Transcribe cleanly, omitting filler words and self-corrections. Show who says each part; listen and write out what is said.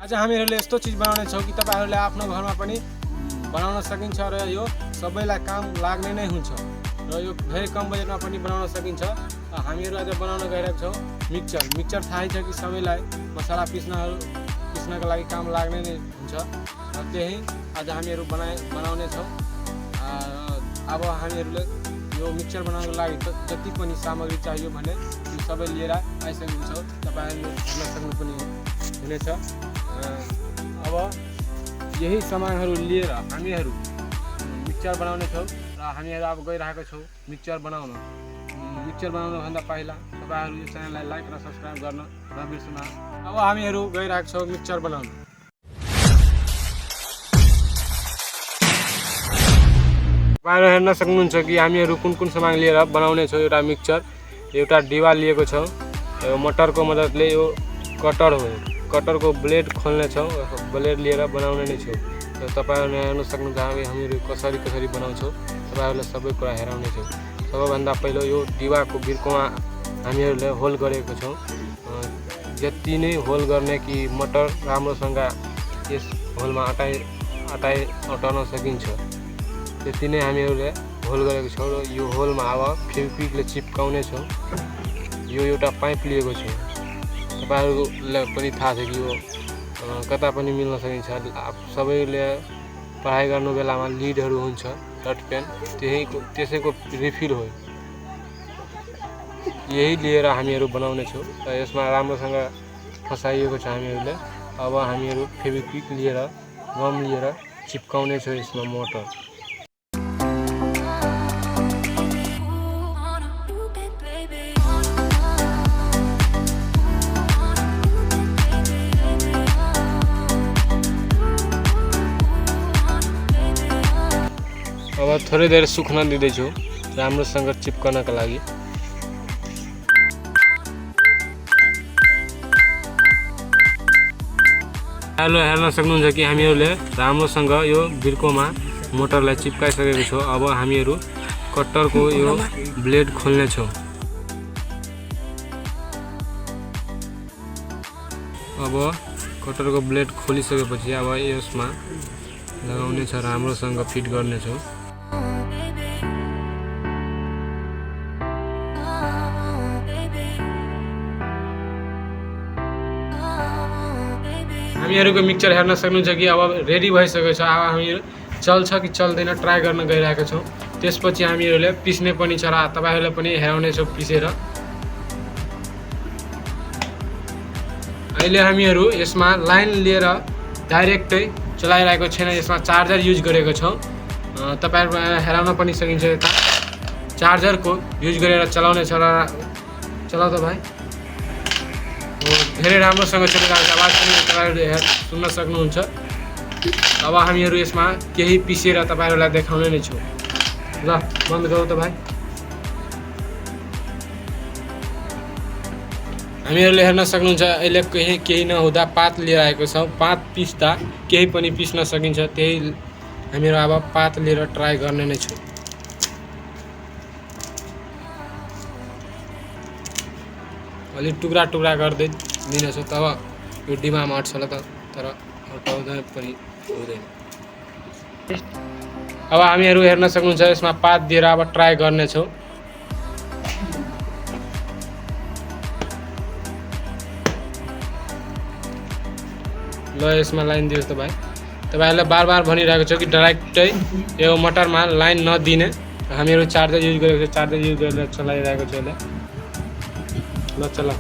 Speaker 1: आज हामीहरूले यस्तो चीज बनाउने छौँ कि तपाईहरुले आफ्नो घरमा पनि बनाउन सकिन्छ र यो सबैलाई काम लाग्ने नै हुन्छ र यो धेरै कम बजेटमा पनि बनाउन सकिन्छ। हामीहरू आज बनाउन गइरहेका छौँ मिक्सचर थाहै छ कि सबैलाई मसला पिस्नका लागि काम लाग्ने नै हुन्छ र त्यही आज हामीहरू बनाउने छौँ। अब हामीहरूले यो मिक्सचर बनाउनको लागि जति पनि सामग्री चाहियो भने त्यो सबै लिएर आइसक्नुहुन्छ। तपाईहरुले हेर्न सक्नु पनि हुनेछ। अब यही सामानहरू लिएर हामीहरू मिक्सचर बनाउने छौँ र हामीहरू अब गइरहेका छौँ मिक्सचर बनाउन। मिक्सचर बनाउनुभन्दा पहिला तपाईहरु यो च्यानललाई लाइक र सब्स्क्राइब गर्न नबिर्सनु। अब हामीहरू गइरहेका छौँ मिक्सचर बनाउन। तपाईहरु हेर्न सक्नुहुन्छ कि हामीहरू कुन सामान लिएर बनाउने छौँ। एउटा मिक्सचर, एउटा डिवा लिएको छौँ। यो मटरको मद्दतले यो कटर हो, कटरको ब्लेड खोल्ने छौँ। ब्लेड लिएर बनाउने नै छौँ। र तपाईहरुले हेर्न सक्नुहुन्छ हामीहरू कसरी बनाउँछौँ। तपाईहरुलाई सबै कुरा हेराउने छौँ। सबैभन्दा पहिलो यो डिवाको बिर्कोमा हामीहरूले होल गरेको छौँ। जति नै होल गर्ने कि मटर राम्रोसँग यस होलमा अटाउन सकिन्छ त्यति नै हामीहरूले होल गरेको छौँ। र यो होलमा अब फेभिक्विकले चिप्काउने छौँ। यो एउटा पाइप लिएको छु। तपाईहरुलाई पनि थाहा छ कि यो कता पनि मिल्न सकिन्छ। सबैले पढाइ गर्नु बेलामा लिडहरू हुन्छ, डट पेन, त्यसैको रिफिल हो। यही लिएर हामीहरू बनाउने छौँ र यसमा राम्रोसँग फसाइएको छ हामीहरूले। अब हामीहरू फेभिक्विक लिएर गम लिएर चिप्काउने छौँ यसमा मोटर। अब थोरै देर सुक्न दिँदैछु राम्रोसँग चिप्कनका लागि। हेर्न सक्नुहुन्छ कि हामीहरूले राम्रोसँग यो बिर्कोमा मोटरलाई चिप्काइसकेको छौँ। अब हामीहरू कट्टरको यो ब्लेड खोल्ने छौँ। अब कट्टरको ब्लेड खोलिसकेपछि अब यसमा लगाउने छ, राम्रोसँग फिट गर्ने छौँ। हामीहरूको मिक्सचर हेर्न सक्नुहुन्छ कि अब रेडी भइसकेको छ। अब हामीहरू चल्छ कि चल्दैन ट्राई गर्न गइरहेका छौँ। त्यसपछि हामीहरूले पिस्ने पनि छ र तपाईहरुले पनि हेराउने छौँ पिसेर। अहिले हामीहरू यसमा लाइन लिएर डाइरेक्टै चलाइरहेको छैन, यसमा चार्जर युज गरेको छौँ। तपाईहरु हेराउन पनि सकिन्छ। यता चार्जरको युज गरेर चलाउने छ र चलाउ त भाइ। धेरै राम्रोसँग चलिरहेको छ, आवाज पनि तपाईहरुले सुन्न सक्नुहुन्छ। अब हामीहरू यसमा केही पिसेर तपाईहरुलाई देखाउने नै छौँ। ल बन्द गरौँ त भाइ। हामीहरूले हेर्न सक्नुहुन्छ अहिले केही नहुँदा पात लिएर आएको छौँ। पात पिस्दा केही पनि पिस्न सकिन्छ, त्यही हामीहरू अब पात लिएर ट्राई गर्ने नै छौँ। अलि टुक्रा गर्दै दिनेछौँ, तब यो डिमामा अट्छ होला तर हटाउँदै पनि हुँदैन। अब हामीहरू हेर्न सक्नुहुन्छ यसमा पात दिएर अब ट्राई गर्नेछौँ। ल यसमा लाइन दिनुहोस् त भाइ। तपाईहरुले बार भनिरहेको छु कि डाइरेक्टै यो मोटरमा लाइन नदिने। हामीहरू चार्जर युज गरेको छ, चार्जर युज गरेर चलाइरहेको छु। ल चला।